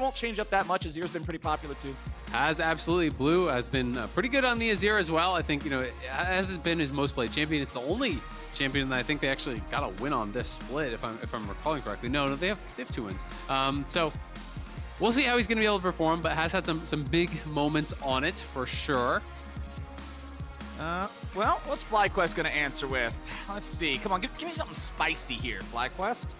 won't change up that much. Azir's been pretty popular too. Absolutely. Blue has been pretty good on the Azir as well. I think, as has been his most played champion. It's the only champion that I think they actually got a win on this split, if I'm recalling correctly. No, they have 2 wins. So we'll see how he's going to be able to perform, but has had some big moments on it for sure. Well, what's FlyQuest going to answer with? Let's see. Come on, give me something spicy here, FlyQuest.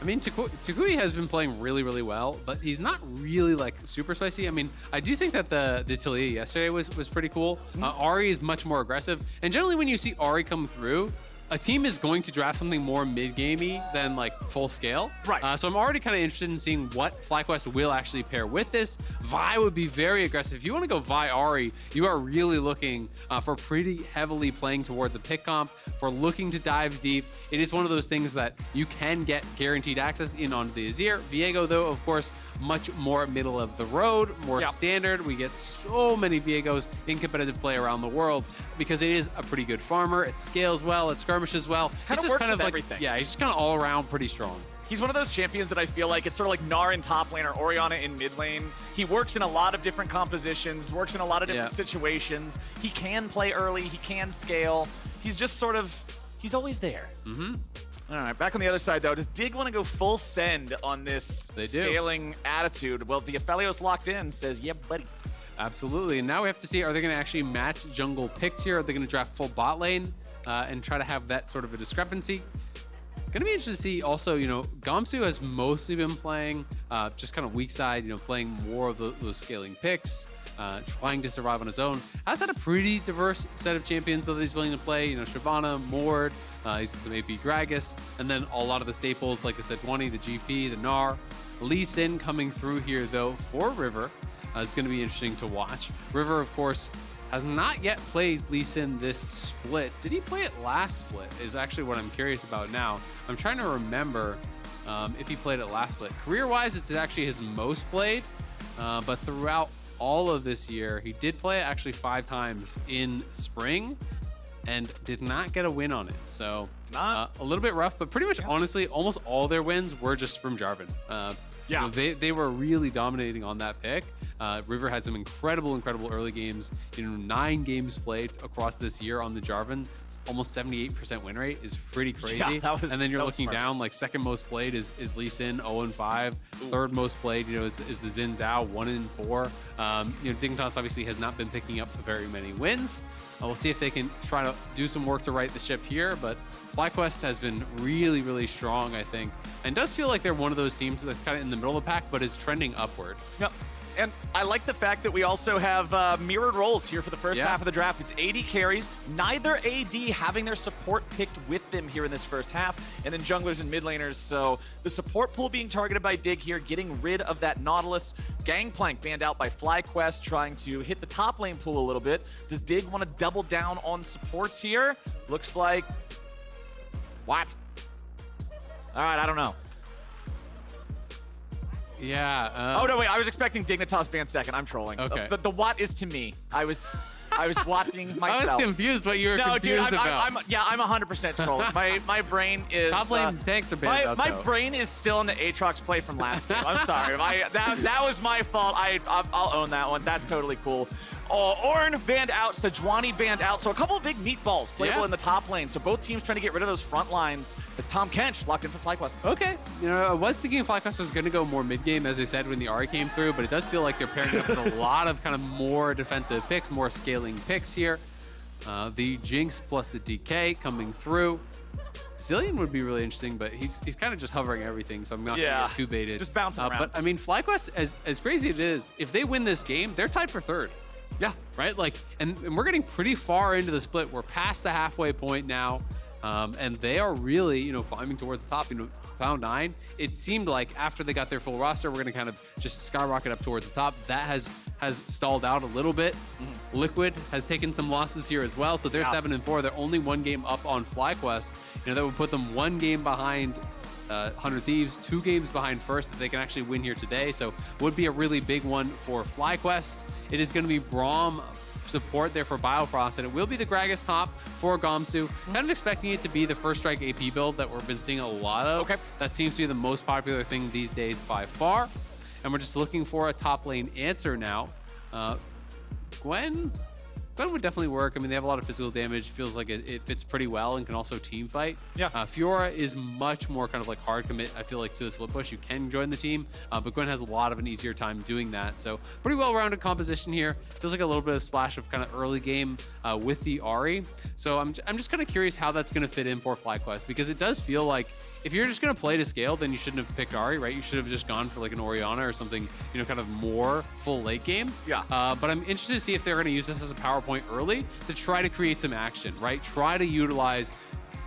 I mean, toucouille has been playing really, really well, but he's not really like super spicy. I mean, I do think that the Talia yesterday was pretty cool. Ahri is much more aggressive, and generally when you see Ahri come through, a team is going to draft something more mid-gamey than like full scale. Right. So I'm already kind of interested in seeing what FlyQuest will actually pair with this. Vi would be very aggressive. If you want to go Vi Ahri, you are really looking for pretty heavily playing towards a pick comp, for looking to dive deep. It is one of those things that you can get guaranteed access in onto the Azir. Viego, though, of course, much more middle of the road, more standard. We get so many Viegos in competitive play around the world because it is a pretty good farmer. It scales well, it skirmishes well. Kind of works with everything. Yeah, he's just kind of all around pretty strong. He's one of those champions that I feel like it's sort of like Gnar in top lane or Orianna in mid lane. He works in a lot of different compositions, works in a lot of different situations. He can play early, he can scale. He's just sort of, he's always there. All right, back on the other side though, does Dig want to go full send on this scaling attitude? Well, the Aphelios locked in says, yeah, buddy. Absolutely, and now we have to see, are they going to actually match jungle picks here? Are they going to draft full bot lane and try to have that sort of a discrepancy? Going to be interesting to see also, Gamsu has mostly been playing just kind of weak side, playing more of those scaling picks, trying to survive on his own. Has had a pretty diverse set of champions that he's willing to play, Shyvana, Mord, he's done some AP Gragas, and then a lot of the staples, like I said, 20, the GP, the Gnar. Lee Sin coming through here, though, for River. It's going to be interesting to watch. River, of course, has not yet played Lee Sin this split. Did he play it last split is actually what I'm curious about now. I'm trying to remember if he played it last split. Career-wise, it's actually his most played, but throughout all of this year, he did play it actually 5 times in spring and did not get a win on it. So a little bit rough, but pretty much honestly, almost all their wins were just from Jarvan. They were really dominating on that pick. River had some incredible early games. 9 games played across this year on the Jarvan. Almost 78% win rate is pretty crazy. Yeah, and then you're looking down, like second most played is Lee Sin, 0-5. Third most played, is the Xin Zhao, 1-4. Dignitas obviously has not been picking up very many wins. We'll see if they can try to do some work to right the ship here, but FlyQuest has been really strong, I think, and does feel like they're one of those teams that's kind of in the middle of the pack, but is trending upward. Yep. And I like the fact that we also have mirrored roles here for the first half of the draft. It's AD carries, neither AD having their support picked with them here in this first half, and then junglers and mid laners. So the support pool being targeted by Dig here, getting rid of that Nautilus. Gangplank banned out by FlyQuest, trying to hit the top lane pool a little bit. Does Dig want to double down on supports here? Looks like... What? All right, I don't know. Yeah. Oh, no, wait. I was expecting Dignitas ban second. I'm trolling. Okay. The what is to me. I was watching myself. I was confused what you were confused about. I'm 100% trolling. My brain is... Top lane tanks are banned out, my brain is still in the Aatrox play from last game. I'm sorry. That was my fault. I'll own that one. That's totally cool. Ornn banned out, Sejuani banned out, so a couple of big meatballs playable in the top lane. So both teams trying to get rid of those front lines as Tahm Kench locked in for FlyQuest. Okay. I was thinking FlyQuest was going to go more mid-game, as I said, when the Ahri came through, but it does feel like they're pairing up with a lot of kind of more defensive picks, more scaling picks here. The Jinx plus the DK coming through. Zillion would be really interesting, but he's kind of just hovering everything, so I'm not going to get too baited. Just bouncing around. But, I mean, FlyQuest, as crazy as it is, if they win this game, they're tied for third. Yeah. Right? And we're getting pretty far into the split. We're past the halfway point now. And they are really, climbing towards the top. Cloud 9, it seemed like after they got their full roster, we're going to kind of just skyrocket up towards the top. That has stalled out a little bit. Liquid has taken some losses here as well. So they're 7-4. They're only 1 game up on FlyQuest. That would put them 1 game behind 100 Thieves, 2 games behind first if they can actually win here today. So would be a really big one for FlyQuest. It is going to be Braum support there for Biofrost, and it will be the Gragas top for Gamsu. Kind of expecting it to be the first strike AP build that we've been seeing a lot of. Okay. That seems to be the most popular thing these days by far. And and we're just looking for a top lane answer now. Gwen would definitely work. I mean, they have a lot of physical damage. Feels like it fits pretty well and can also team fight. Yeah. Fiora is much more kind of like hard commit, I feel like, to the split push. You can join the team, but Gwen has a lot of an easier time doing that. So pretty well-rounded composition here. Feels like a little bit of splash of kind of early game with the Ahri. So I'm just kind of curious how that's going to fit in for FlyQuest, because it does feel like if you're just going to play to scale, then you shouldn't have picked Ahri, right? You should have just gone for like an Orianna or something, you know, kind of more full late game. Yeah. But I'm interested to see if they're going to use this as a PowerPoint early to try to create some action, right? Try to utilize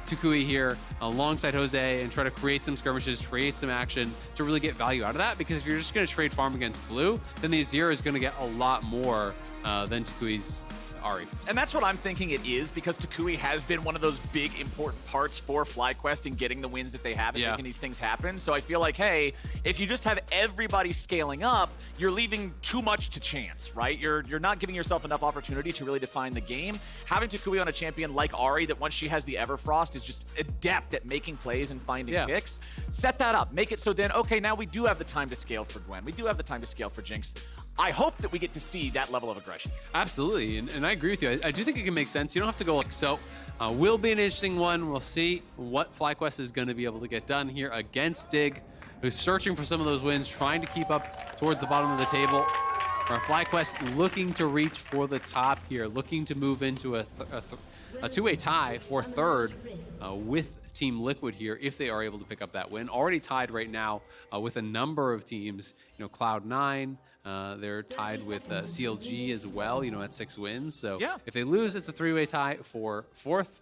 toucouille here alongside Jose and try to create some skirmishes, create some action to really get value out of that. Because if you're just going to trade farm against blue, then the Azir is going to get a lot more than toucouille's Ahri. And that's what I'm thinking it is, because toucouille has been one of those big important parts for FlyQuest in getting the wins that they have and making these things happen. So I feel like, hey, if you just have everybody scaling up, you're leaving too much to chance, right? You're not giving yourself enough opportunity to really define the game. Having toucouille on a champion like Ahri, that once she has the Everfrost is just adept at making plays and finding picks, set that up. Make it so then, okay, now we do have the time to scale for Gwen. We do have the time to scale for Jinx. I hope that we get to see that level of aggression. Absolutely, and I agree with you. I do think it can make sense. You don't have to go like so. Will be an interesting one. We'll see what FlyQuest is going to be able to get done here against Dig, who's searching for some of those wins, trying to keep up towards the bottom of the table. For FlyQuest looking to reach for the top here, looking to move into a two-way tie for third with Team Liquid here, if they are able to pick up that win. Already tied right now with a number of teams. You know, Cloud9, they're tied with CLG as well, you know, at 6 wins. So if they lose, it's a 3-way tie for fourth.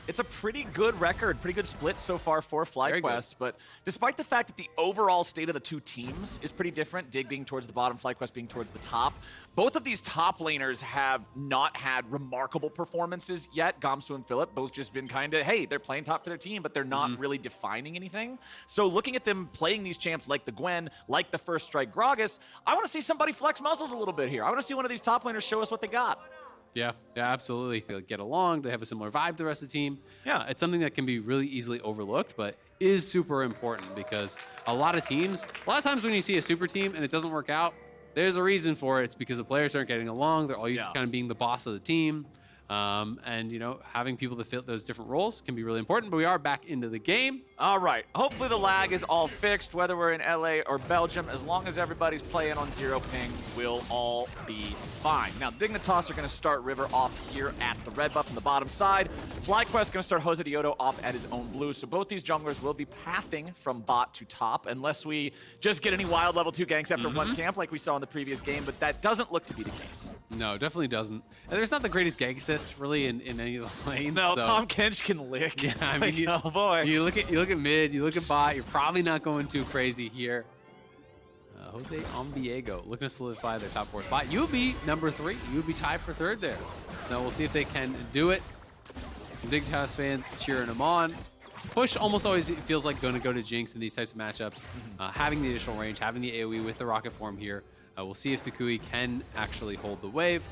It's a pretty good record, pretty good split so far for FlyQuest, but despite the fact that the overall state of the two teams is pretty different, Dig being towards the bottom, FlyQuest being towards the top, both of these top laners have not had remarkable performances yet. Gamsu and Philip both just been kind of, hey, they're playing top for their team, but they're not really defining anything. So looking at them playing these champs like the Gwen, like the First Strike Gragas, I want to see somebody flex muscles a little bit here. I want to see one of these top laners show us what they got. Yeah, absolutely. They get along. They have a similar vibe to the rest of the team. Yeah, it's something that can be really easily overlooked, but is super important, because a lot of times when you see a super team and it doesn't work out, there's a reason for it. It's because the players aren't getting along. They're all used to kind of being the boss of the team. And, you know, having people to fit those different roles can be really important, but we are back into the game. All right. Hopefully the lag is all fixed, whether we're in LA or Belgium. As long as everybody's playing on 0 ping, we'll all be fine. Now, Dignitas are going to start River off here at the red buff on the bottom side. FlyQuest going to start JoseDeodo off at his own blue. So both these junglers will be pathing from bot to top, unless we just get any wild level 2 ganks after one camp like we saw in the previous game, but that doesn't look to be the case. No, definitely doesn't. And there's not the greatest gank assist really in any of the lanes. No, so. Tahm Kench can lick. Yeah, I mean, like, oh boy. You look at mid, you look at bot, you're probably not going too crazy here. Jose on Viego looking to solidify their top 4 spot. You would be number 3. You would be tied for 3rd there. So we'll see if they can do it. Some Dignitas fans cheering them on. Push almost always feels like going to go to Jinx in these types of matchups. Having the additional range, having the AoE with the rocket form here. We'll see if toucouille can actually hold the wave.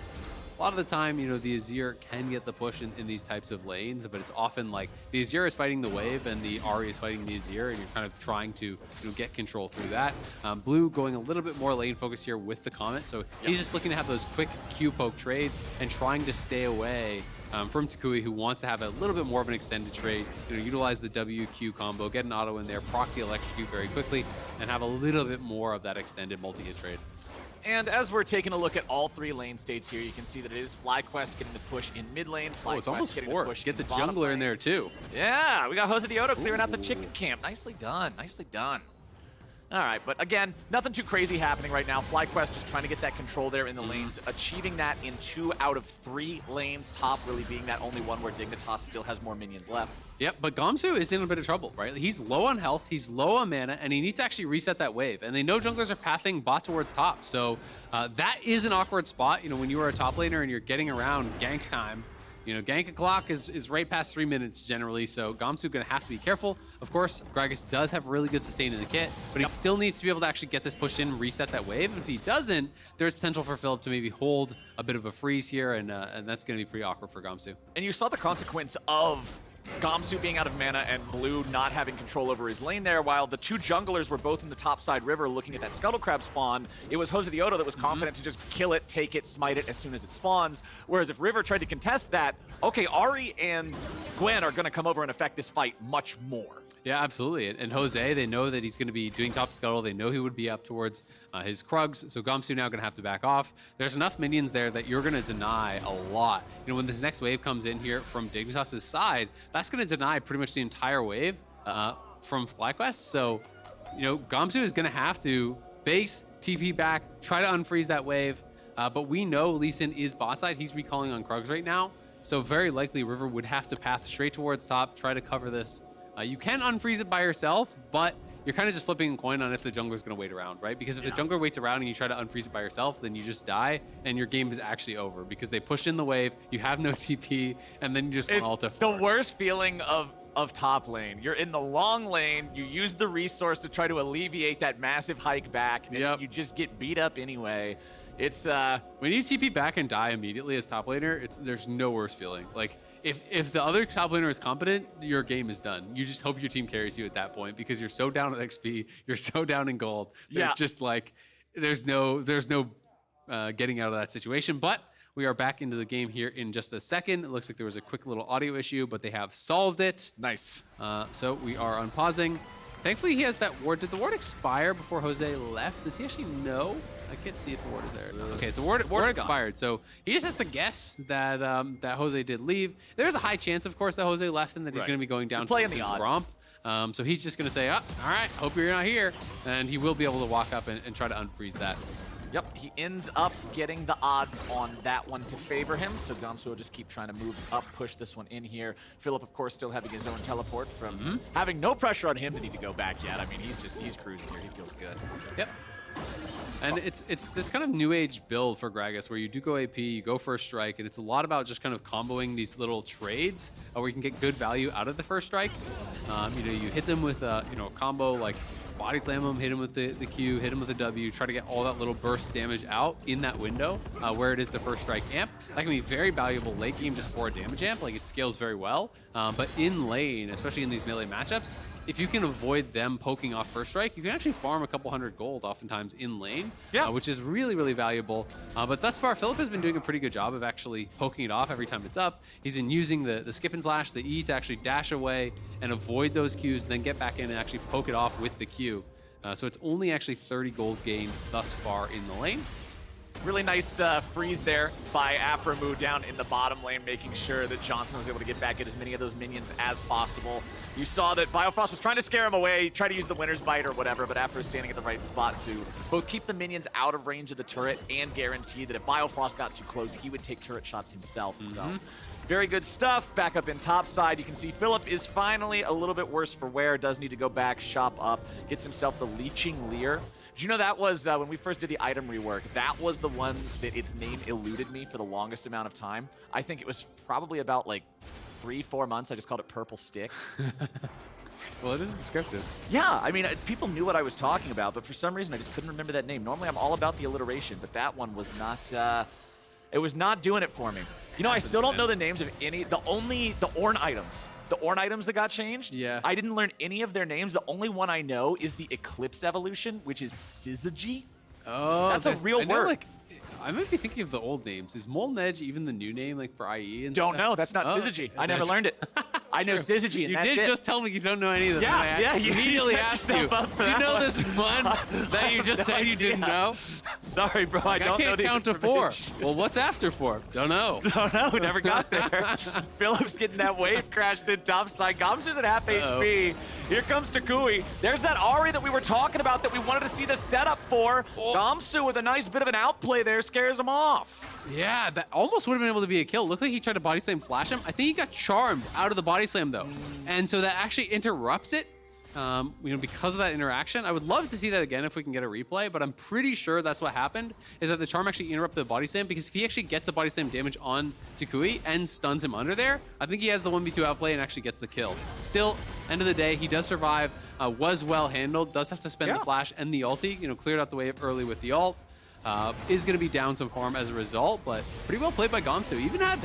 A lot of the time, you know, the Azir can get the push in these types of lanes, but it's often like the Azir is fighting the wave and the Ahri is fighting the Azir, and you're kind of trying to, you know, get control through that. Blue going a little bit more lane focus here with the Comet, so he's just looking to have those quick Q poke trades and trying to stay away from toucouille, who wants to have a little bit more of an extended trade, you know, utilize the WQ combo, get an auto in there, proc the electrocute very quickly, and have a little bit more of that extended multi-hit trade. And as we're taking a look at all 3 lane states here, you can see that it is FlyQuest getting the push in mid lane. Oh, it's almost getting 4. The push Get the jungler jungler in there too. Yeah, we got JoseDeodo clearing out the chicken camp. Nicely done, nicely done. All right, but again, nothing too crazy happening right now. FlyQuest just trying to get that control there in the lanes, achieving that in 2 out of 3 lanes, top really being that only one where Dignitas still has more minions left. Yep, but Gamsu is in a bit of trouble, right? He's low on health, he's low on mana, and he needs to actually reset that wave. And they know junglers are pathing bot towards top, so that is an awkward spot. You know, when you are a top laner and you're getting around gank time, you know, gank clock is right past 3 minutes generally, so Gamsu gonna have to be careful. Of course, Gragas does have really good sustain in the kit, but he still needs to be able to actually get this pushed in, reset that wave. And if he doesn't, there's potential for Philip to maybe hold a bit of a freeze here, and that's gonna be pretty awkward for Gamsu. And you saw the consequence of Gamsu being out of mana and Blue not having control over his lane there, while the two junglers were both in the top side river looking at that Scuttle Crab spawn, it was JoseDeodo that was confident to just kill it, take it, smite it as soon as it spawns. Whereas if River tried to contest that, okay, Ahri and Gwen are going to come over and affect this fight much more. Yeah, absolutely. And Jose, they know that he's going to be doing top scuttle. They know he would be up towards his Krugs. So Gamsu now going to have to back off. There's enough minions there that you're going to deny a lot. You know, when this next wave comes in here from Dignitas' side, that's going to deny pretty much the entire wave from FlyQuest. So, you know, Gamsu is going to have to base, TP back, try to unfreeze that wave. But we know Lee Sin is bot side. He's recalling on Krugs right now. So very likely River would have to path straight towards top, try to cover this. You can unfreeze it by yourself, but you're kind of just flipping a coin on if the jungler's going to wait around, right? Because if the jungler waits around and you try to unfreeze it by yourself, then you just die, and your game is actually over because they pushed in the wave, you have no TP, and then you just want ult. It's the worst feeling of top lane. You're in the long lane, you use the resource to try to alleviate that massive hike back, and you just get beat up anyway. It's when you TP back and die immediately as top laner, there's no worse feeling. Like, if the other top laner is competent, your game is done. You just hope your team carries you at that point because you're so down at XP, you're so down in gold. There's just like, there's no getting out of that situation. But we are back into the game here in just a second. It looks like there was a quick little audio issue, but they have solved it. Nice. So we are unpausing. Thankfully, he has that ward. Did the ward expire before Jose left? Does he actually know? I can't see if the ward is there. Okay, the ward expired. So he just has to guess that that Jose did leave. There's a high chance, of course, that Jose left and that he's going to be going down to his Braum. So he's just going to say, all right, hope you're not here. And he will be able to walk up and try to unfreeze that. Yep, he ends up getting the odds on that one to favor him, so Gamsu will just keep trying to move up, push this one in here. Philip, of course, still having his own teleport from having no pressure on him to need to go back yet. I mean, he's cruising here. He feels good. Yep. And it's this kind of new age build for Gragas where you do go AP, you go first strike, and it's a lot about just kind of comboing these little trades where you can get good value out of the first strike. You know, you hit them with a combo like body slam them, hit him with the Q, hit him with the W, try to get all that little burst damage out in that window where it is the first strike amp. That can be very valuable late game just for a damage amp. Like, it scales very well. But in lane, especially in these melee matchups, if you can avoid them poking off first strike, you can actually farm a couple hundred gold oftentimes in lane, which is really, really valuable. But thus far, Philip has been doing a pretty good job of actually poking it off every time it's up. He's been using the skip and slash, the E to actually dash away and avoid those Qs, then get back in and actually poke it off with the Q. So it's only actually 30 gold gained thus far in the lane. Really nice freeze there by Aphromoo down in the bottom lane, making sure that Johnsun was able to get back at as many of those minions as possible. You saw that Biofrost was trying to scare him away, try to use the winner's bite or whatever, but Aphro standing at the right spot to both keep the minions out of range of the turret and guarantee that if Biofrost got too close, he would take turret shots himself. So very good stuff. Back up in top side, you can see Philip is finally a little bit worse for wear, does need to go back, shop up, gets himself the Leeching Leer. Did you know that was, when we first did the item rework, that was the one that its name eluded me for the longest amount of time? I think it was probably about like 3-4 months. I just called it Purple Stick. Well, it is descriptive. Yeah, I mean, people knew what I was talking about, but for some reason I just couldn't remember that name. Normally I'm all about the alliteration, but that one was not, it was not doing it for me. You know, I still don't know the names of any, the Ornn items. The Ornn items that got changed, I didn't learn any of their names. The only one I know is the Eclipse evolution, which is Syzygy. Oh, that's a real word. Like, I might be thinking of the old names. Is Molten Edge even the new name, like for IE? And don't know. That's not Syzygy. I never learned it. I know Syzygy, and you that's did it. just tell me you don't know any of them. Yeah, you immediately asked you. Do you know this one that you just said you didn't know? Sorry, bro. I don't know. I can't count to 4. Well, what's after 4? Don't know. Don't know. Never got there. Philip's getting that wave crashed in top side. Gamsu's at half HP. Here comes toucouille. There's that Ahri that we were talking about that we wanted to see the setup for. Gamsu with a nice bit of an outplay there scares him off. Yeah, that almost would have been able to be a kill. Looked like he tried to body slam flash him. I think he got charmed out of the body slam though. And so that actually interrupts it. You know, because of that interaction. I would love to see that again if we can get a replay, but I'm pretty sure that's what happened, is that the charm actually interrupted the body slam, because if he actually gets the body slam damage on toucouille and stuns him under there, I think he has the 1v2 outplay and actually gets the kill. Still, end of the day, he does survive, was well handled, does have to spend the flash and the ulti, you know, cleared out the wave early with the ult. Is going to be down some farm as a result, but pretty well played by Gamsu. Even had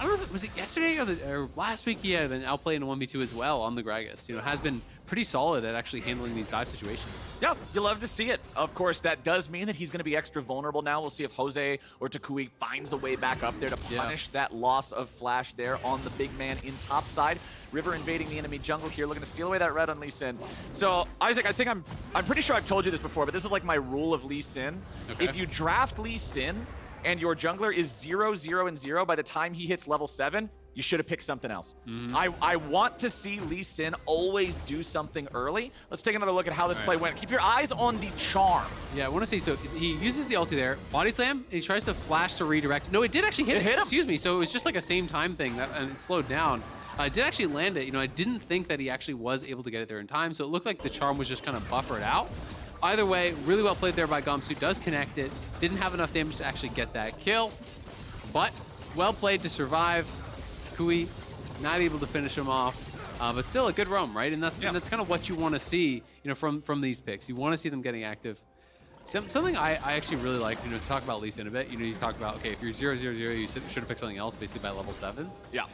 I don't know if it was yesterday or last week he had an outplay in a 1v2 as well on the Gragas. You know, has been pretty solid at actually handling these dive situations. Yeah, you love to see it. Of course, that does mean that he's going to be extra vulnerable now. We'll see if Jose or toucouille finds a way back up there to punish that loss of flash there on the big man in top side. River invading the enemy jungle here, looking to steal away that red on Lee Sin. So, Isaac, I think I'm pretty sure I've told you this before, but this is like my rule of Lee Sin. Okay. If you draft Lee Sin and your jungler is 0, 0, and 0 by the time he hits level 7, you should have picked something else. I want to see Lee Sin always do something early. Let's take another look at how this play went. Keep your eyes on the charm. Yeah, I want to see, so he uses the ulti there, body slam, and he tries to flash to redirect. No, it did actually hit him. Excuse me, so it was just like a same time thing, and it slowed down. I did actually land it. You know, I didn't think that he actually was able to get it there in time, so it looked like the charm was just kind of buffered out. Either way, really well played there by Gamsu. Does connect it. Didn't have enough damage to actually get that kill, but well played to survive. toucouille not able to finish him off, but still a good roam, right? And that's kind of what you want to see, you know, from these picks. You want to see them getting active. Something I actually really like, you know, to talk about Lee Sin a bit. You know, you talk about, okay, if you're 0, 0, 0, you should have picked something else, basically by level 7. Yeah.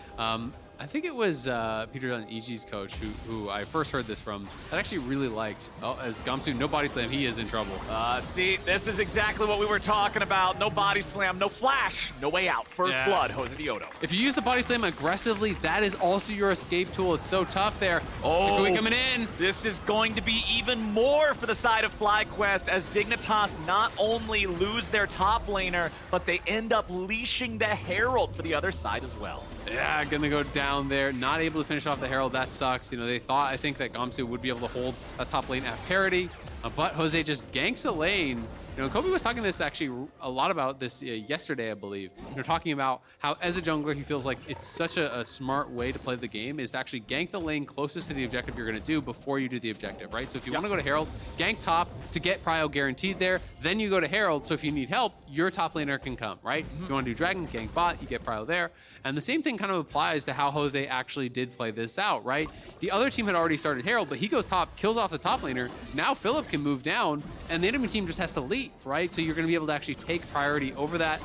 I think it was Peter Dunn, EG's coach, who I first heard this from, that actually really liked. Oh, as Gamsu, no body slam, he is in trouble. See, this is exactly what we were talking about. No body slam, no flash, no way out. First blood, JoseDeodo. If you use the body slam aggressively, that is also your escape tool. It's so tough there. Oh, toucouille coming in. This is going to be even more for the side of FlyQuest as Dignitas not only lose their top laner, but they end up leashing the Herald for the other side as well. Yeah, gonna go down there. Not able to finish off the Herald. That sucks. You know, they thought, I think, that Gamsu would be able to hold that top lane at parity, but Jose just ganks a lane. You know, Kobe was talking this actually a lot about this yesterday, I believe. You know, talking about how as a jungler, he feels like it's such a smart way to play the game is to actually gank the lane closest to the objective you're going to do before you do the objective, right? So if you want to go to Herald, gank top to get prio guaranteed there, then you go to Herald. So if you need help, your top laner can come, right? If you want to do Dragon, gank bot, you get prio there. And the same thing kind of applies to how Jose actually did play this out, right? The other team had already started Herald, but he goes top, kills off the top laner. Now Philip can move down, and the enemy team just has to leave, right? So you're going to be able to actually take priority over that.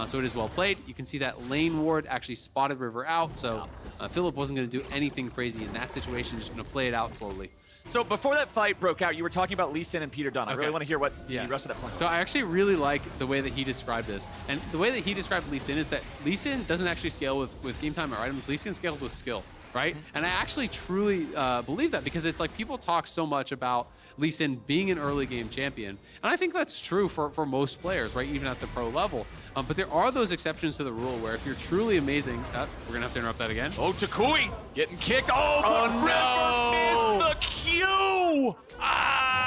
So it is well played. You can see that lane ward actually spotted River out. So Philip wasn't going to do anything crazy in that situation, just going to play it out slowly. So before that fight broke out, you were talking about Lee Sin and Peter Dunn. I really want to hear what the rest of that point was. So I actually really like the way that he described this. And the way that he described Lee Sin is that Lee Sin doesn't actually scale with game time or items. Lee Sin scales with skill, right? And I actually truly believe that because it's like people talk so much about Lee Sin being an early game champion. And I think that's true for most players, right? Even at the pro level. But there are those exceptions to the rule where if you're truly amazing, we're going to have to interrupt that again. Oh, toucouille getting kicked. Oh no! Missed the Q!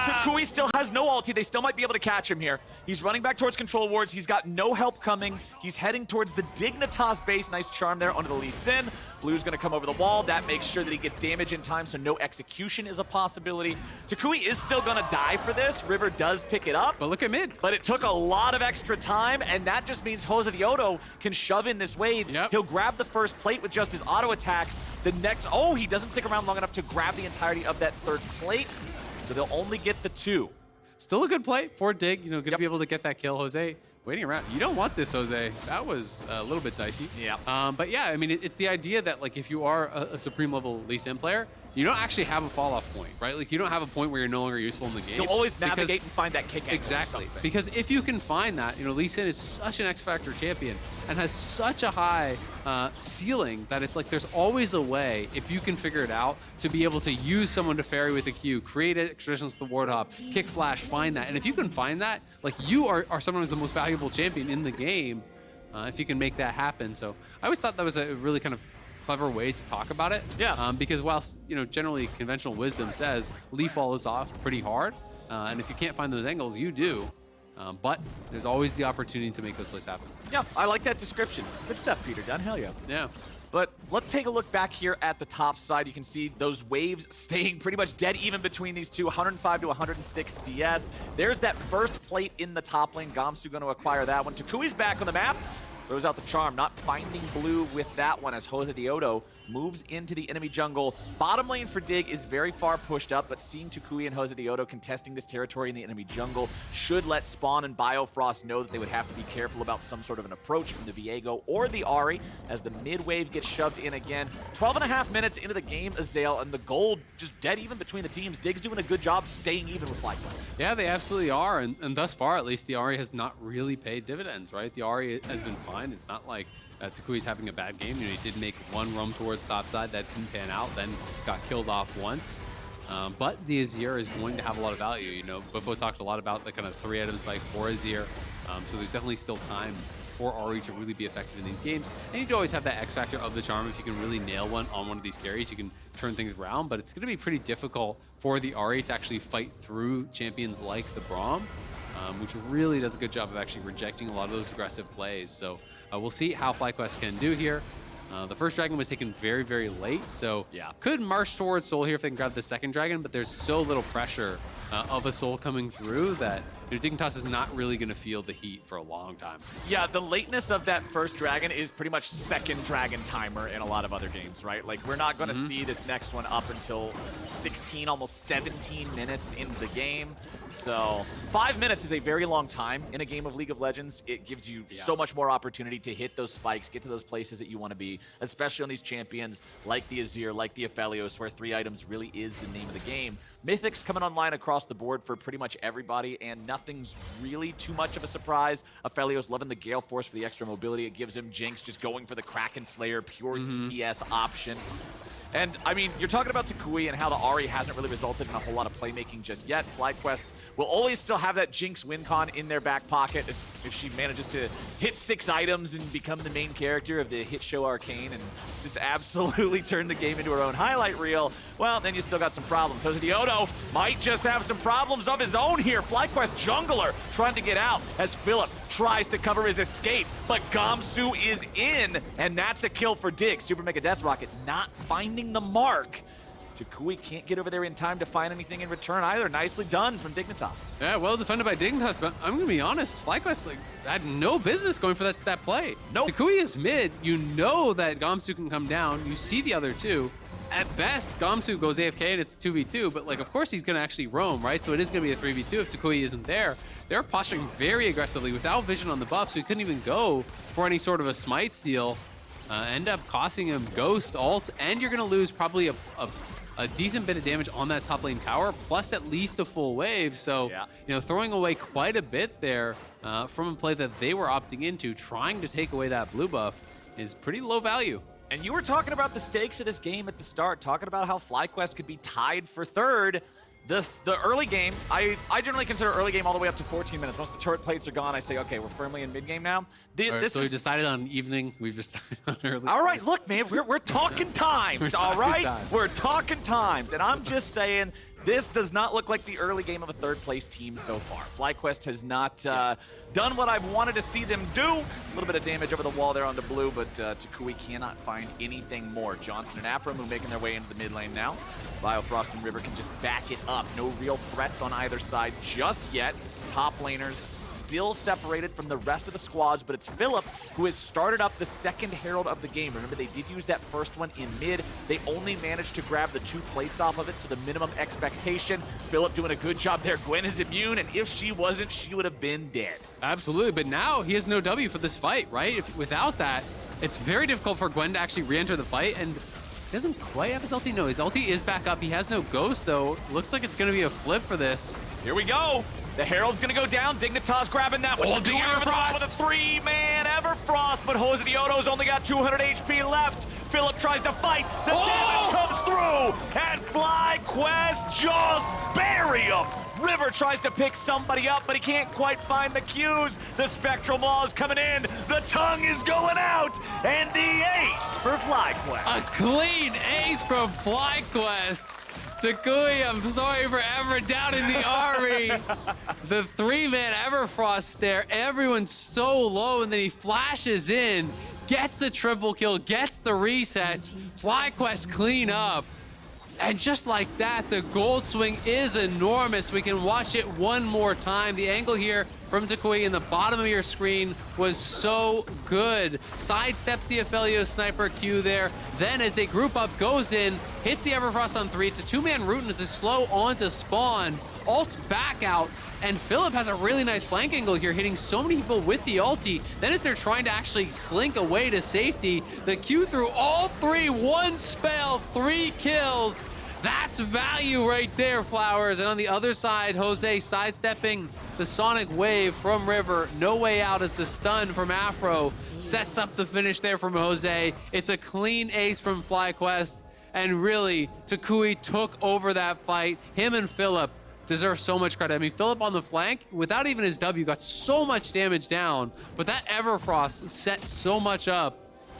toucouille still has no ulti. They still might be able to catch him here. He's running back towards control wards. He's got no help coming. He's heading towards the Dignitas base. Nice charm there onto the Lee Sin. Blue's going to come over the wall. That makes sure that he gets damage in time, so no execution is a possibility. toucouille is still going to die for this. River does pick it up. But look at mid. But it took a lot of extra time, and that just means JoseDeodo can shove in this wave. He'll grab the first plate with just his auto attacks. The next, he doesn't stick around long enough to grab the entirety of that third plate. So they'll only get the 2. Still a good play for Dig, you know, going to be able to get that kill. Jose waiting around. You don't want this, Jose. That was a little bit dicey. But yeah, I mean, it's the idea that, like, if you are a supreme level Lee Sin player, you don't actually have a fall-off point, right? Like, you don't have a point where you're no longer useful in the game. You'll always navigate and find that kick angle. Exactly. Because if you can find that, you know, Lee Sin is such an X-Factor champion and has such a high ceiling that it's like there's always a way, if you can figure it out, to be able to use someone to ferry with a Q, create extraditions with the ward hop, kick flash, find that. And if you can find that, like, you are sometimes the most valuable champion in the game if you can make that happen. So I always thought that was a really kind of clever way to talk about it. Because whilst, you know, generally conventional wisdom says Lee follows off pretty hard, and if you can't find those angles, you do. But there's always the opportunity to make those plays happen. Yeah, I like that description. Good stuff, Peter Dunn. Hell yeah. Yeah. But let's take a look back here at the top side. You can see those waves staying pretty much dead even between these two, 105 to 106 CS. There's that first plate in the top lane. Gamsu going to acquire that one. toucouille's back on the map. throws out the charm, not finding blue with that one as JoseDeodo moves into the enemy jungle. Bottom lane for Dig is very far pushed up, but seeing toucouille and JoseDeodo contesting this territory in the enemy jungle should let Spawn and Biofrost know that they would have to be careful about some sort of an approach from the Viego or the Ahri as the mid wave gets shoved in again. 12.5 minutes into the game, Azael, and the gold just dead even between the teams. Dig's doing a good job staying even with FlyQuest. Yeah, they absolutely are, and thus far, at least, the Ahri has not really paid dividends, right? The Ahri has been fine. It's not like toucouille's having a bad game. You know, he did make one roam towards topside that didn't pan out, then got killed off once. But the Azir is going to have a lot of value. You know, Bwipo talked a lot about the kind of 3-item spike for Azir, so there's definitely still time for Ahri to really be effective in these games. And you do always have that X factor of the charm. If you can really nail one on one of these carries, you can turn things around, but it's going to be pretty difficult for the Ahri to actually fight through champions like the Braum, which really does a good job of actually rejecting a lot of those aggressive plays. So we'll see how FlyQuest can do here. The first dragon was taken very, very late, so could march towards Soul here if they can grab the second dragon, but there's so little pressure of a Soul coming through that Dignitas is not really going to feel the heat for a long time. Yeah, the lateness of that first dragon is pretty much second dragon timer in a lot of other games, right? Like, we're not going to see this next one up until 16, almost 17 minutes into the game. So 5 minutes is a very long time in a game of League of Legends. It gives you so much more opportunity to hit those spikes, get to those places that you want to be, especially on these champions like the Azir, like the Aphelios, where 3 items really is the name of the game. Mythics coming online across the board for pretty much everybody, and nothing's really too much of a surprise. Aphelios loving the Gale Force for the extra mobility. It gives him Jinx just going for the Kraken Slayer, pure DPS option. And, I mean, you're talking about toucouille and how the Ahri hasn't really resulted in a whole lot of playmaking just yet. FlyQuest will always still have that Jinx win con in their back pocket if she manages to hit 6 items and become the main character of the hit show Arcane and just absolutely turn the game into her own highlight reel. Well, then you still got some problems. JoseDeodo might just have some problems of his own here. FlyQuest jungler trying to get out as Philip tries to cover his escape, but Gamsu is in, and that's a kill for Dig. Super Mega Death Rocket not finding the mark. toucouille can't get over there in time to find anything in return either. Nicely done from Dignitas. Yeah, well defended by Dignitas, but I'm going to be honest, FlyQuest had no business going for that play. Nope. toucouille is mid. You know that Gamsu can come down. You see the other two. At best, Gamsu goes AFK and it's 2v2, but of course he's going to actually roam, right? So it is going to be a 3v2 if toucouille isn't there. They're posturing very aggressively without vision on the buff, so he couldn't even go for any sort of a smite steal. End up costing him Ghost, ult, and you're going to lose probably a decent bit of damage on that top lane tower, plus at least a full wave. So, you know, throwing away quite a bit there from a play that they were opting into, trying to take away that blue buff is pretty low value. And you were talking about the stakes of this game at the start, talking about how FlyQuest could be tied for third. The early game, I generally consider early game all the way up to 14 minutes. Once the turret plates are gone, I say, okay, we're firmly in mid game now. So we decided on evening. We've decided on early. All right, look, man, we're talking times, all right? We're talking times, and I'm just saying this does not look like the early game of a third place team so far. FlyQuest has not done what I've wanted to see them do. A little bit of damage over the wall there on the blue, but toucouille cannot find anything more. Johnsun and Aphromoo making their way into the mid lane now. Biofrost and River can just back it up. No real threats on either side just yet. Top laners still separated from the rest of the squads, but it's Philip who has started up the second Herald of the game. Remember, they did use that first one in mid. They only managed to grab the 2 plates off of it, so the minimum expectation. Philip doing a good job there. Gwen is immune, and if she wasn't, she would have been dead. Absolutely, but now he has no W for this fight, right? Without that, it's very difficult for Gwen to actually re-enter the fight, and he doesn't quite have his ulti. No, his ulti is back up. He has no Ghost, though. Looks like it's going to be a flip for this. Here we go. The Herald's going to go down. Dignitas grabbing that one. Oh, the Everfrost! With a 3-man Everfrost, but JoseDeodo's only got 200 HP left. Philip tries to fight. The damage comes through, and FlyQuest just bury him. River tries to pick somebody up, but he can't quite find the cues. The Spectral Maw is coming in. The tongue is going out, and the ace for FlyQuest. A clean ace from FlyQuest. toucouille, I'm sorry for ever doubting the Ahri. The 3-man Everfrost there. Everyone's so low, and then he flashes in, gets the triple kill, gets the resets. FlyQuest clean up. And just like that, the gold swing is enormous. We can watch it one more time. The angle here from toucouille in the bottom of your screen was so good. Sidesteps the Aphelios sniper Q there. Then as they group up, goes in, hits the Everfrost on 3. It's a two-man route and it's a slow on to spawn. Ults back out. And Philip has a really nice flank angle here, hitting so many people with the ulti. Then as they're trying to actually slink away to safety, the Q through all 3, 1 spell, 3 kills. That's value right there, Flowers. And on the other side, Jose sidestepping the Sonic Wave from River. No way out as the stun from Afro sets up the finish there from Jose. It's a clean ace from FlyQuest. And really, toucouille took over that fight. Him and Philip deserve so much credit. I mean, Philip on the flank, without even his W, got so much damage down, but that Everfrost set so much up,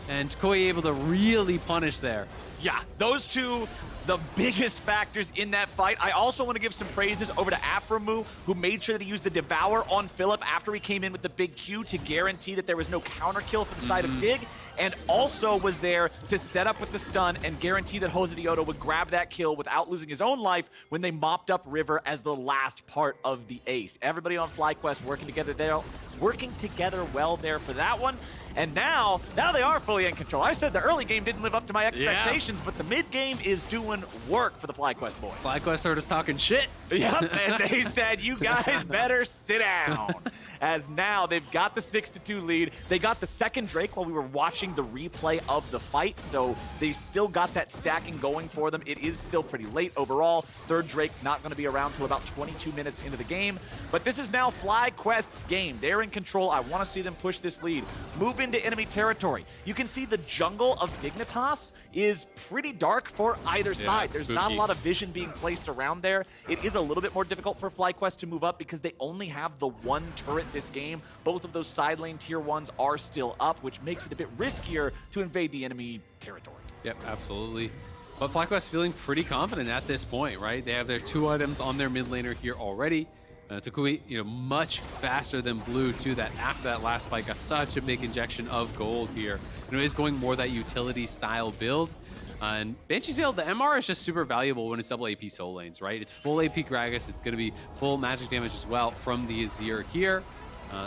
and toucouille able to really punish there. Yeah, those two, the biggest factors in that fight. I also want to give some praises over to Aphromoo, who made sure that he used the Devour on Philip after he came in with the big Q to guarantee that there was no counter kill from the side of Dig, and also was there to set up with the stun and guarantee that JoseDeodo would grab that kill without losing his own life when they mopped up River as the last part of the ace. Everybody on FlyQuest working together there, working together well there for that one. And now they are fully in control. I said the early game didn't live up to my expectations, but the mid game is doing work for the FlyQuest boys. FlyQuest heard us talking shit. Yep, and they said, you guys better sit down. As now they've got the 6-2 lead. They got the second Drake while we were watching the replay of the fight, so they still got that stacking going for them. It is still pretty late overall. Third Drake not going to be around till about 22 minutes into the game, but this is now FlyQuest's game. They're in control. I want to see them push this lead. Move into enemy territory. You can see the jungle of Dignitas is pretty dark for either side. There's spooky. not a lot of vision being placed around there. It is a little bit more difficult for FlyQuest to move up because they only have the one turret this game. Both of those side lane tier 1s are still up, which makes it a bit riskier to invade the enemy territory. Yep, absolutely. But FlyQuest feeling pretty confident at this point, right? They have their 2 items on their mid laner here already. toucouille, much faster than Blue too. That after that last fight got such a big injection of gold here. Is going more that utility style build. And Banshee's build, the MR is just super valuable when it's double AP soul lanes, right? It's full AP Gragas. It's going to be full magic damage as well from the Azir here.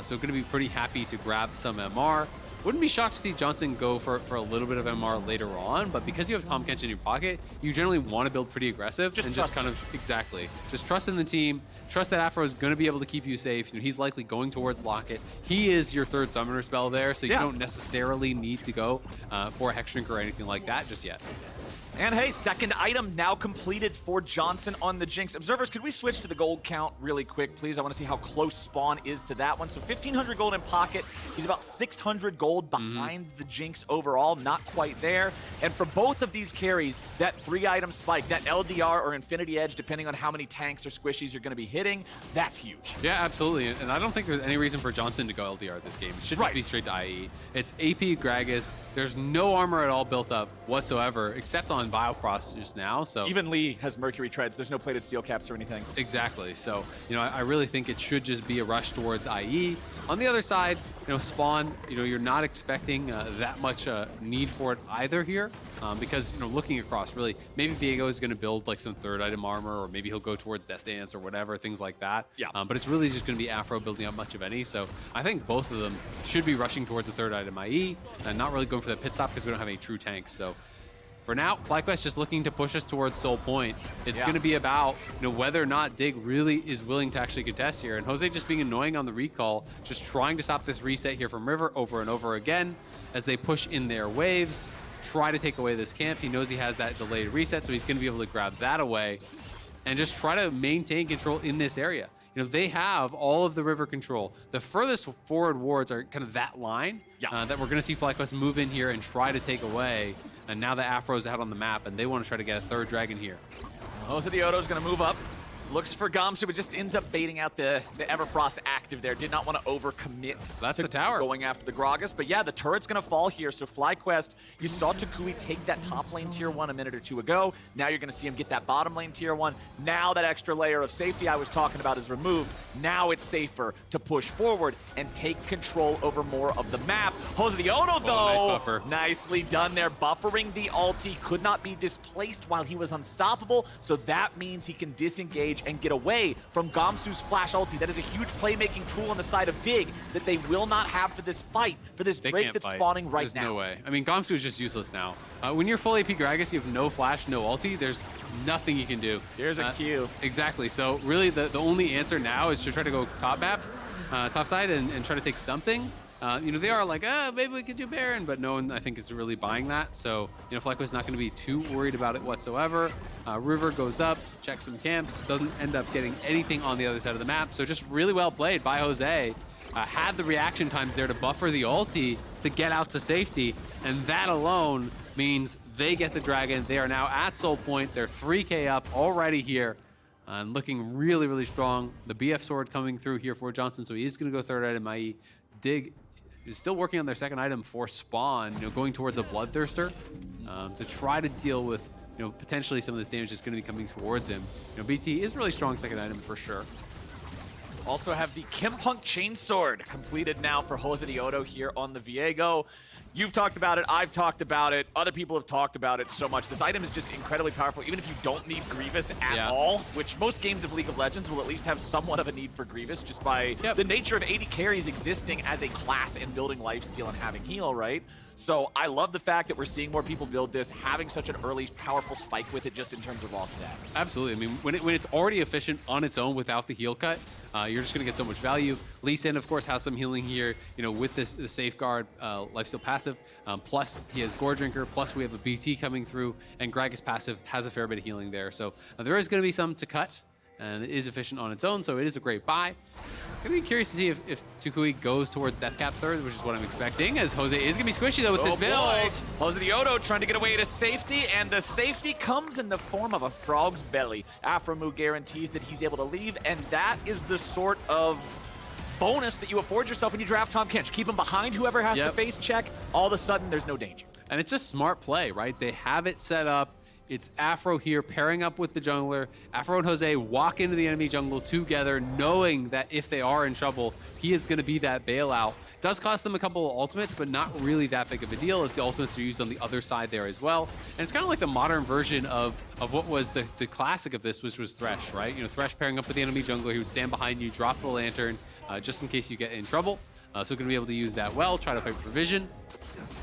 So going to be pretty happy to grab some MR. Wouldn't be shocked to see Johnsun go for a little bit of MR later on, but because you have Tahm Kench in your pocket, you generally want to build pretty aggressive just kind of exactly. Just trust in the team. Trust that Afro is going to be able to keep you safe. He's likely going towards Locket. He is your third summoner spell there, so you don't necessarily need to go for a Hex Shrink or anything like that just yet. And hey, second item now completed for Johnsun on the Jinx. Observers, could we switch to the gold count really quick, please? I want to see how close Spawn is to that one. So 1,500 gold in pocket. He's about 600 gold behind the Jinx overall. Not quite there. And for both of these carries, that 3-item spike, that LDR or Infinity Edge, depending on how many tanks or squishies you're going to be hitting, that's huge. Yeah, absolutely. And I don't think there's any reason for Johnsun to go LDR this game. It should just be straight to IE. It's AP Gragas. There's no armor at all built up whatsoever, except on Biofrost just now. So even Lee has Mercury treads. There's no plated steel caps or anything. Exactly. So I really think it should just be a rush towards IE. On the other side, Spawn, you're not expecting that much need for it either here, because looking across, really, maybe Viego is going to build like some 3rd-item armor, or maybe he'll go towards Death Dance or whatever, things like that. Yeah. But it's really just going to be Afro building up much of any. So I think both of them should be rushing towards a 3rd-item IE and not really going for the pit stop because we don't have any true tanks. So for now, FlyQuest just looking to push us towards Soul Point. It's going to be about whether or not Dig really is willing to actually contest here. And Jose just being annoying on the recall, just trying to stop this reset here from River over and over again as they push in their waves, try to take away this camp. He knows he has that delayed reset, so he's going to be able to grab that away and just try to maintain control in this area. They have all of the river control. The furthest forward wards are kind of that line that we're going to see FlyQuest move in here and try to take away. And now the Afro's out on the map, and they want to try to get a 3rd dragon here. JoseDeodo is going to move up. Looks for Gamsu, but just ends up baiting out the Everfrost active there. Did not want to overcommit. That's to the tower. Going after the Gragas. But yeah, the turret's going to fall here. So FlyQuest, you saw toucouille take that top lane tier 1 a minute or two ago. Now you're going to see him get that bottom lane tier 1. Now that extra layer of safety I was talking about is removed. Now it's safer to push forward and take control over more of the map. JoseDeodo, though, nice buffer. Nicely done there. Buffering the ulti, could not be displaced while he was unstoppable. So that means he can disengage and get away from Gamsu's flash ulti. That is a huge playmaking tool on the side of Dig that they will not have for this fight, for this Drake that's spawning right now. There's no way. I mean, Gamsu is just useless now. When you're full AP Gragas, you have no flash, no ulti, there's nothing you can do. Here's a Q. Exactly. So really the only answer now is to try to go top map, top side, and try to take something. You know, they are like, maybe we could do Baron, but no one, I think, is really buying that. So, you know, FlyQuest not going to be too worried about it whatsoever. River goes up, checks some camps, doesn't end up getting anything on the other side of the map. So just really well played by Jose. Had the reaction times there to buffer the ulti to get out to safety, and that alone means they get the dragon. They are now at soul point. They're 3K up already here. And looking really, really strong. The BF sword coming through here for Johnsun, so he is going to go third item, i.e. Dig is still working on their second item for spawn, you know, going towards a Bloodthirster to try to deal with, you know, potentially some of this damage that's going to be coming towards him. You know, BT is really strong second item for sure. Also have the Kimpunk Chainsword completed now for JoseDeodo here on the Viego. You've talked about it, I've talked about it, other people have talked about it so much. This item is just incredibly powerful, even if you don't need Grievous at all, which most games of League of Legends will at least have somewhat of a need for Grievous just by the nature of AD carries existing as a class and building lifesteal and having heal, right? So I love the fact that we're seeing more people build this, having such an early, powerful spike with it just in terms of raw stats. Absolutely. I mean, when it's already efficient on its own without the heal cut, you're just going to get so much value. Lee Sin, of course, has some healing here, you know, with the Safeguard lifesteal passive. Plus, he has Gore Drinker. Plus, we have a BT coming through, and Gragas passive has a fair bit of healing there. So there is going to be some to cut, and it is efficient on its own, so it is a great buy. I'm going to be curious to see if toucouille goes towards Deathcap third, which is what I'm expecting, as Jose is going to be squishy, though, with this build. JoseDeodo trying to get away to safety, and the safety comes in the form of a frog's belly. Aphromoo guarantees that he's able to leave, and that is the sort of bonus that you afford yourself when you draft Tahm Kench. Keep him behind whoever has to face check. All of a sudden, there's no danger. And it's just smart play, right? They have it set up. It's Aphro here pairing up with the jungler. Aphro and Jose walk into the enemy jungle together, knowing that if they are in trouble, he is going to be that bailout. Does cost them a couple of ultimates, but not really that big of a deal, as the ultimates are used on the other side there as well. And it's kind of like the modern version of what was the classic of this, which was Thresh, right? You know, Thresh pairing up with the enemy jungler, he would stand behind you, drop the lantern, just in case you get in trouble. So going to be able to use that well, try to fight for vision.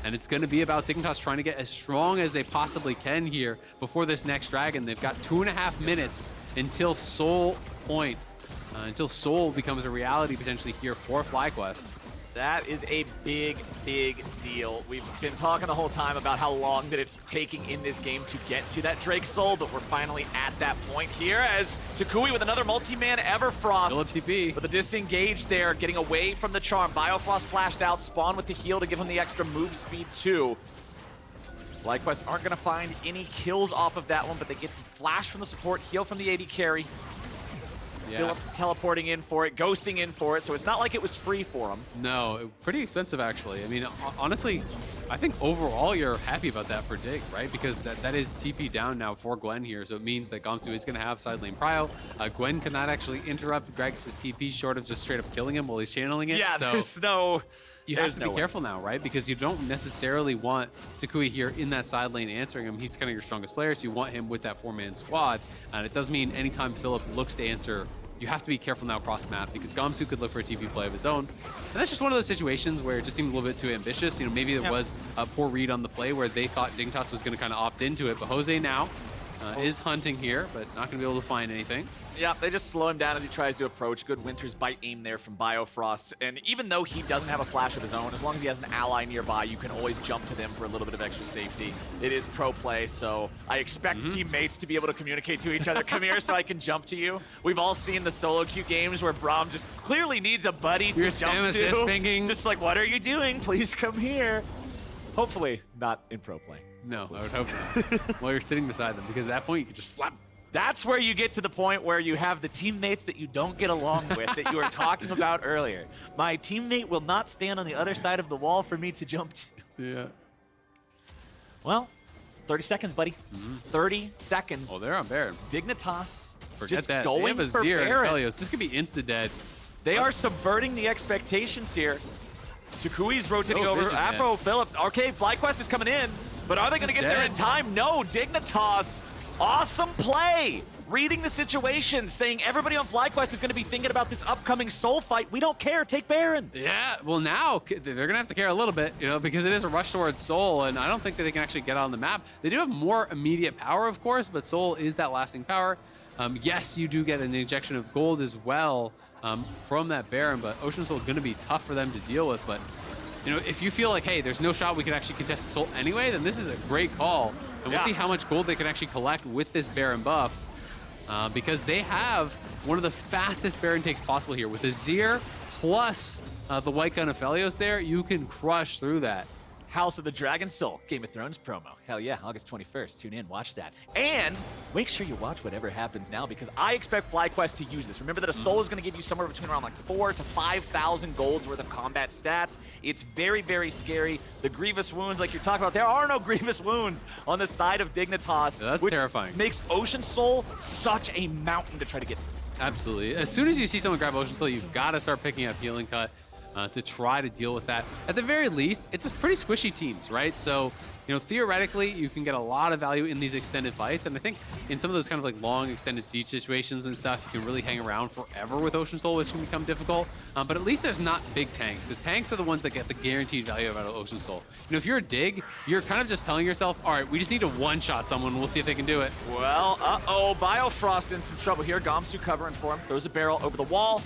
And it's going to be about Dignitas trying to get as strong as they possibly can here before this next dragon. They've got 2.5 minutes until Soul Point, until Soul becomes a reality potentially here for FlyQuest. That is a big, big deal. We've been talking the whole time about how long that it's taking in this game to get to that Drake Soul, but we're finally at that point here as toucouille with another multi-man Everfrost. Still a TP. With a disengage there, getting away from the charm. Biofrost flashed out, Spawn with the heal to give him the extra move speed too. FlyQuest aren't going to find any kills off of that one, but they get the flash from the support, heal from the AD carry. Philip teleporting in for it, ghosting in for it, so it's not like it was free for him. No, pretty expensive actually. I mean, honestly, I think overall you're happy about that for Dig, right? Because that is TP down now for Gwen here, so it means that Gamsu is going to have side lane prio. Gwen cannot actually interrupt Gragas' TP short of just straight up killing him while he's channeling it. Yeah, so there's no... You have to be careful now, right? Because you don't necessarily want toucouille here in that side lane answering him. He's kind of your strongest player, so you want him with that 4-man squad. And it does mean anytime Philip looks to answer, you have to be careful now across map, because Gamsu could look for a TP play of his own. And that's just one of those situations where it just seemed a little bit too ambitious. You know, maybe it was a poor read on the play where they thought Dignitas was going to kind of opt into it. But Jose now is hunting here, but not going to be able to find anything. Yeah, they just slow him down as he tries to approach. Good Winter's Bite aim there from Biofrost. And even though he doesn't have a flash of his own, as long as he has an ally nearby, you can always jump to them for a little bit of extra safety. It is pro play, so I expect teammates to be able to communicate to each other. Come here so I can jump to you. We've all seen the solo queue games where Braum just clearly needs a buddy to jump to. Pinging. Just like, what are you doing? Please come here. Hopefully not in pro play. No, I would hope not. While you're sitting beside them, because at that point you could just slap. That's where you get to the point where you have the teammates that you don't get along with that you were talking about earlier. My teammate will not stand on the other side of the wall for me to jump to. Yeah. Well, 30 seconds, buddy. 30 seconds. Oh, they're on Baron. Dignitas Forget just that. going they have for Azir and Baron. Aphelios. This could be insta-dead. They are subverting the expectations here. toucouille's rotating over. Vision, Afro, Philip. Okay, FlyQuest is coming in, but are they going to get there in time? No, Dignitas. Awesome play. Reading the situation, saying everybody on FlyQuest is going to be thinking about this upcoming soul fight. We don't care. Take Baron. Yeah, well now they're going to have to care a little bit, you know, because it is a rush towards Soul, and I don't think that they can actually get on the map. They do have more immediate power, of course, but Soul is that lasting power. Yes, you do get an injection of gold as well from that Baron, but Ocean Soul is going to be tough for them to deal with. But, you know, if you feel like, hey, there's no shot we can actually contest Soul anyway, then this is a great call. And we'll see how much gold they can actually collect with this Baron buff. Because they have one of the fastest Baron takes possible here. With Azir plus the White Gun Aphelios there, you can crush through that. House of the Dragon Soul, Game of Thrones promo. Hell yeah, August 21st. Tune in, watch that. And make sure you watch whatever happens now, because I expect FlyQuest to use this. Remember that a soul is going to give you somewhere between around like 4,000 to 5,000 golds worth of combat stats. It's very, very scary. The grievous wounds, like you're talking about, there are no grievous wounds on the side of Dignitas. Yeah, that's terrifying. Makes Ocean Soul such a mountain to try to get through. Absolutely. As soon as you see someone grab Ocean Soul, you've got to start picking up Healing Cut. To try to deal with that. At the very least, it's pretty squishy teams, right? So, you know, theoretically, you can get a lot of value in these extended fights. And I think in some of those kind of like long extended siege situations and stuff, you can really hang around forever with Ocean Soul, which can become difficult. But at least there's not big tanks, because tanks are the ones that get the guaranteed value out of Ocean Soul. You know, if you're a dig, you're kind of just telling yourself, all right, we just need to one-shot someone. We'll see if they can do it. Well, Biofrost in some trouble here. Gamsu covering for him. Throws a barrel over the wall.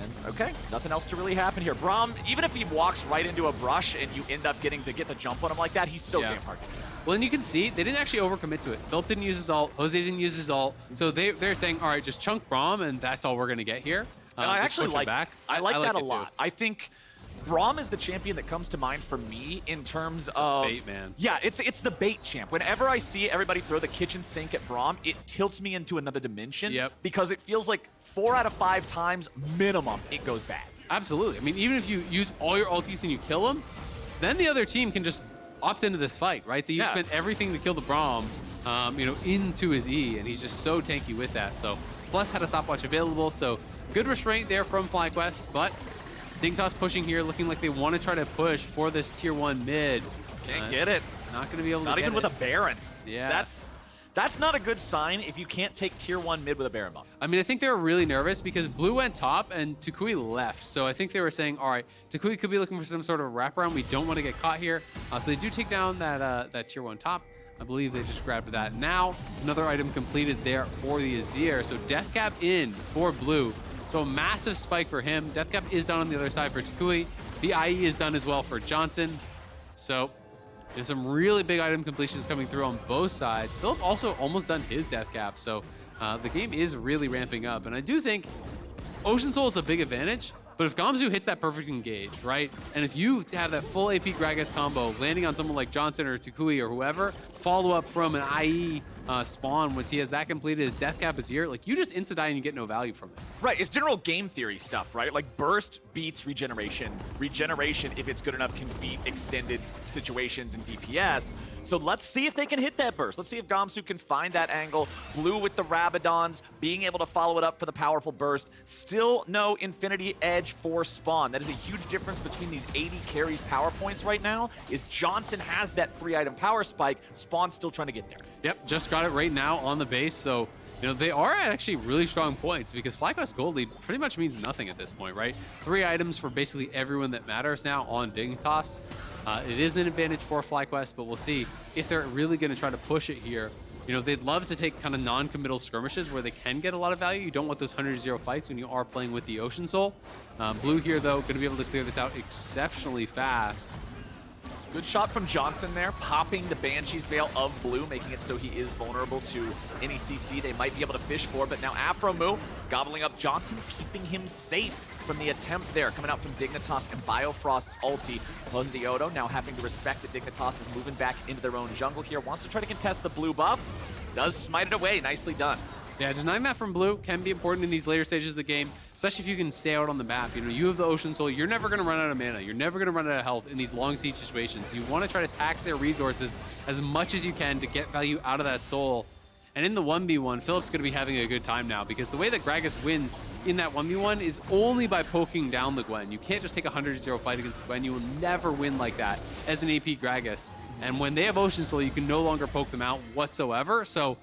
And, okay, nothing else to really happen here. Braum, even if he walks right into a brush and you end up getting to get the jump on him like that, he's so damn hard to kill. Well, and you can see, they didn't actually overcommit to it. Philip didn't use his ult, Jose didn't use his ult, so they're saying, all right, just chunk Braum, and that's all we're going to get here. And I actually like that. I like that a lot. Too. I think Braum is the champion that comes to mind for me in terms of bait, man. Yeah, it's the bait champ. Whenever I see everybody throw the kitchen sink at Braum, it tilts me into another dimension. Because it feels like 4 out of 5 times minimum it goes bad. Absolutely. I mean, even if you use all your ultis and you kill him, then the other team can just opt into this fight, right? They spent everything to kill the Braum, you know, into his E, and he's just so tanky with that. So, plus had a stopwatch available, so good restraint there from FlyQuest, but Dignitas pushing here, looking like they want to try to push for this tier 1 mid. Can't get it. Not going to be able to Not get even with a Baron. Yeah. That's not a good sign if you can't take tier 1 mid with a Baron buff. I mean, I think they were really nervous because Blue went top and toucouille left. So I think they were saying, all right, toucouille could be looking for some sort of wraparound. We don't want to get caught here. So they do take down that tier 1 top. I believe they just grabbed that now. Another item completed there for the Azir. So death cap in for Blue. So a massive spike for him. Death cap is down on the other side for toucouille. The IE is done as well for Johnsun. So there's some really big item completions coming through on both sides. Philip also almost done his death cap. So the game is really ramping up. And I do think Ocean Soul is a big advantage. But if Gamsu hits that perfect engage, right? And if you have that full AP Gragas combo landing on someone like Johnsun or toucouille or whoever, follow up from an IE spawn once he has that completed, death cap is here, like you just insta-die and you get no value from it. Right, it's general game theory stuff, right? Like burst beats regeneration. Regeneration, if it's good enough, can beat extended situations in DPS. So let's see if they can hit that burst. Let's see if Gamsu can find that angle. Blue with the Rabadons, being able to follow it up for the powerful burst. Still no Infinity Edge for Spawn. That is a huge difference between these 80 carries power points right now, is Johnsun has that 3-item power spike. Spawn's still trying to get there. Yep, just got it right now on the base. So, you know, they are at actually really strong points because FlyQuest Gold Lead pretty much means nothing at this point, right? 3 items for basically everyone that matters now on Dignitas. It is an advantage for FlyQuest, but we'll see if they're really going to try to push it here. You know, they'd love to take kind of non-committal skirmishes where they can get a lot of value. You don't want those 100-0 fights when you are playing with the Ocean Soul. Blue here, though, going to be able to clear this out exceptionally fast. Good shot from Johnsun there, popping the Banshee's Veil of Blue, making it so he is vulnerable to any CC they might be able to fish for. But now Aphromoo gobbling up Johnsun, keeping him safe from the attempt there, coming out from Dignitas and Biofrost's ulti. JoseDeodo now having to respect that Dignitas is moving back into their own jungle here, wants to try to contest the blue buff. does smite it away. Nicely done. Yeah, denying that from blue can be important in these later stages of the game, especially if you can stay out on the map. You know, you have the Ocean Soul. You're never going to run out of mana. You're never going to run out of health in these long siege situations. You want to try to tax their resources as much as you can to get value out of that soul. And in the 1v1, Philip's going to be having a good time now because the way that Gragas wins in that 1v1 is only by poking down the Gwen. You can't just take a 100-0 fight against the Gwen. You will never win like that as an AP Gragas. And when they have Ocean Soul, you can no longer poke them out whatsoever. So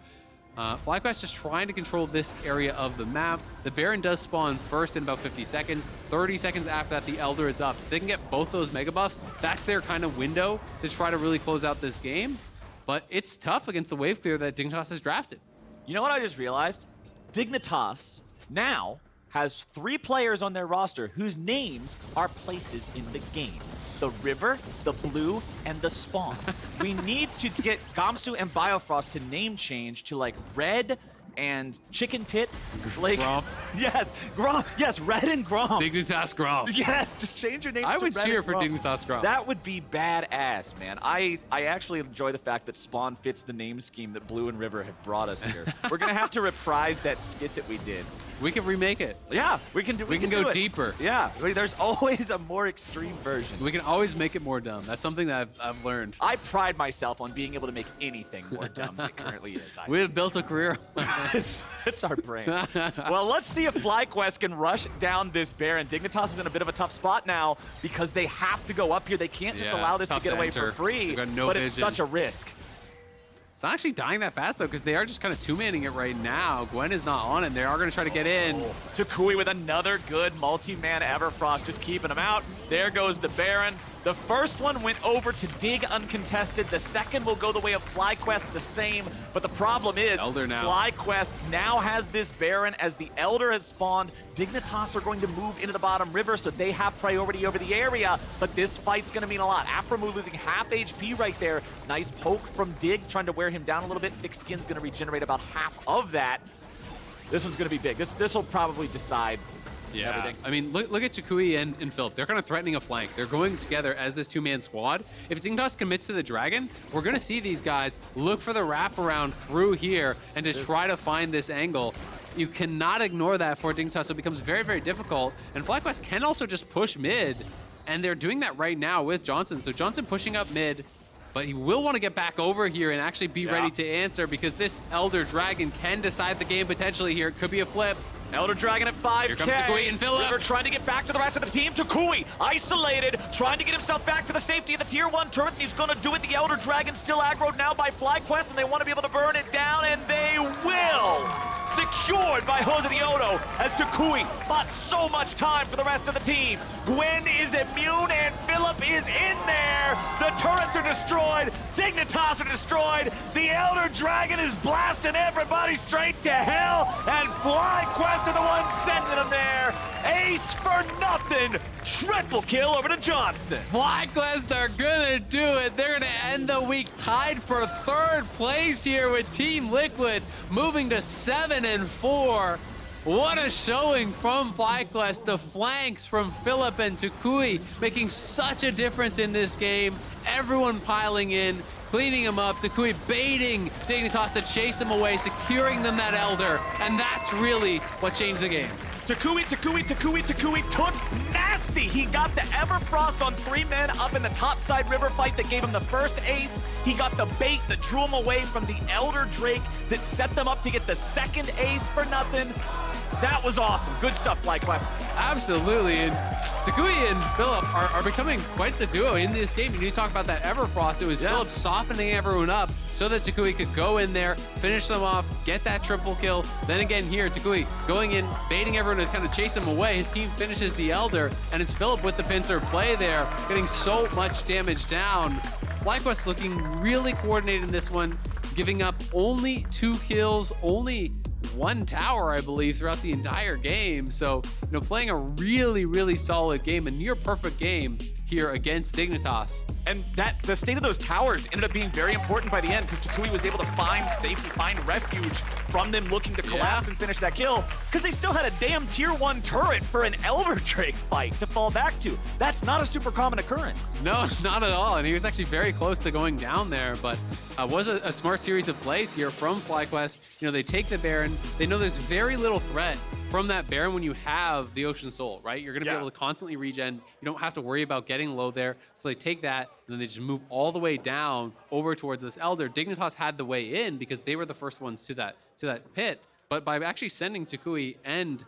FlyQuest just trying to control this area of the map. The Baron does spawn first in about 50 seconds. 30 seconds after that, the Elder is up. If they can get both those mega buffs, that's their kind of window to try to really close out this game. But it's tough against the wave clear that Dignitas has drafted. You know what I just realized? Dignitas now has 3 players on their roster whose names are places in the game. The river, the blue, and the spawn. We need to get Gamsu and Biofrost to name change to like red and chicken pit. Like, Braum. Yes, Braum. Yes, red and Braum. Dignitas Braum. Yes, just change your name I to would red cheer and for Braum. Dignitas Braum. That would be badass, man. I actually enjoy the fact that Spawn fits the name scheme that Blue and River have brought us here. We're going to have to reprise that skit that we did. We can remake it. Yeah, we can do. We can go deeper. Yeah, there's always a more extreme version. We can always make it more dumb. That's something that I've learned. I pride myself on being able to make anything more dumb than it currently is. We have built a career. It's our brain. Well, let's see if FlyQuest can rush down this Baron. Dignitas is in a bit of a tough spot now because they have to go up here. They can't just allow this to get away for free, got no but vision. it's such a risk. It's not actually dying that fast, though, because they are just kind of two-manning it right now. Gwen is not on it. They are going to try to get in. toucouille with another good multi-man Everfrost, just keeping him out. There goes the Baron. The first one went over to Dig uncontested. The second will go the way of FlyQuest, the same. But the problem is, Elder now. FlyQuest now has this Baron as the Elder has spawned. Dignitas are going to move into the bottom river, so they have priority over the area. But this fight's going to mean a lot. Aphromoo losing half HP right there. Nice poke from Dig, trying to wear him down a little bit. Thick Skin's going to regenerate about half of that. This one's going to be big. This will probably decide everything. I mean, look at toucouille and Philip. They're kind of threatening a flank. They're going together as this two-man squad. If Dignitas commits to the Dragon, we're going to see these guys look for the wraparound through here and to try to find this angle. You cannot ignore that for Dignitas, so it becomes very, very difficult. And FlyQuest can also just push mid, and they're doing that right now with Johnsun. So Johnsun pushing up mid, but he will want to get back over here and actually be ready to answer because this Elder Dragon can decide the game potentially here. It could be a flip. Elder Dragon at 5K. Here comes toucouille and Philip. River trying to get back to the rest of the team. toucouille isolated, trying to get himself back to the safety of the tier 1 turret. And he's going to do it. The Elder Dragon still aggroed now by FlyQuest, and they want to be able to burn it down, and they will. Secured by JoseDeodo as toucouille bought so much time for the rest of the team. Gwen is immune, and Philip is in there. The turrets are destroyed. Dignitas are destroyed. The Elder Dragon is blasting everybody straight to hell, and FlyQuest are the ones sending them there. Ace for nothing. Triple kill over to Johnsun. FlyQuest are gonna do it. They're gonna end the week tied for 3rd place here with Team Liquid, moving to 7-4. What a showing from FlyQuest. The flanks from Philip and toucouille making such a difference in this game. Everyone piling in, cleaning him up. toucouille baiting Dignitas to chase him away, securing them that Elder, and that's really what changed the game. toucouille took nasty. He got the Everfrost on 3 men up in the topside river fight that gave him the first ace. He got the bait that drew him away from the Elder Drake that set them up to get the 2nd ace for nothing. That was awesome. Good stuff, FlyQuest. Absolutely, and toucouille and Philip are becoming quite the duo in this game. You talk about that Everfrost. It was Philip softening everyone up so that toucouille could go in there, finish them off, get that triple kill. Then again here, toucouille going in, baiting everyone to kind of chase him away. His team finishes the Elder, and it's Philip with the pincer play there, getting so much damage down. FlyQuest looking really coordinated in this one, giving up only 2 kills, only 1 tower, I believe, throughout the entire game. So, playing a really, really solid game, a near perfect game. here against Dignitas. And the state of those towers ended up being very important by the end because toucouille was able to find safety, find refuge from them looking to collapse and finish that kill because they still had a damn tier 1 turret for an Elder Drake fight to fall back to. That's not a super common occurrence. No, it's not at all. And he was actually very close to going down there, but was a smart series of plays here from FlyQuest. You know, they take the Baron. They know there's very little threat from that Baron when you have the Ocean Soul, right? You're going to be able to constantly regen. You don't have to worry about getting low there. So they take that, and then they just move all the way down over towards this Elder. Dignitas had the way in because they were the first ones to that pit. But by actually sending toucouille and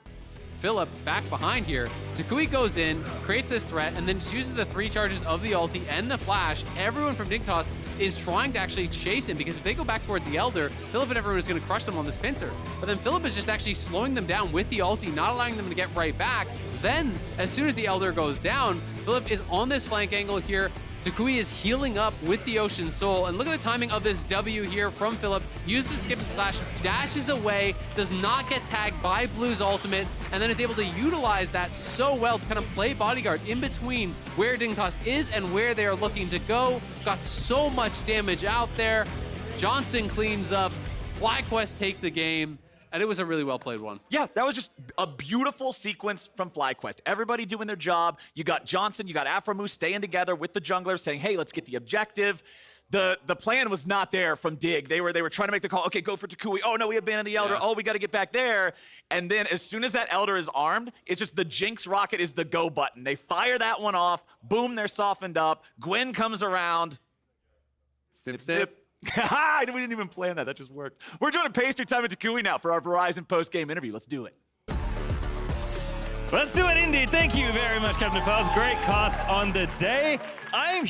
Philip back behind here, toucouille goes in, creates this threat, and then just uses the 3 charges of the ulti and the flash. Everyone from Dignitas is trying to actually chase him because if they go back towards the Elder, Philip and everyone is going to crush them on this pincer. But then Philip is just actually slowing them down with the ulti, not allowing them to get right back. Then, as soon as the Elder goes down, Philip is on this flank angle here. toucouille is healing up with the Ocean Soul, and look at the timing of this W here from Philip. Uses skip and slash, dashes away, does not get tagged by Blue's ultimate, and then is able to utilize that so well to kind of play bodyguard in between where Dignitas is and where they are looking to go. Got so much damage out there. Johnsun cleans up, FlyQuest take the game, and it was a really well-played one. Yeah, that was just a beautiful sequence from FlyQuest. Everybody doing their job. You got Johnsun, you got Aphromoo staying together with the jungler saying, hey, let's get the objective. The plan was not there from Dig. They were trying to make the call, okay, go for toucouille. Oh, no, we abandoned the Elder. Oh, we got to get back there. And then as soon as that Elder is armed, it's just the Jinx rocket is the go button. They fire that one off. Boom, they're softened up. Gwen comes around. Snip. We didn't even plan that. That just worked. We're doing a pastry time at toucouille now for our Verizon post-game interview. Let's do it. Let's do it, indeed. Thank you very much, Captain Pels. Great cost on the day. I'm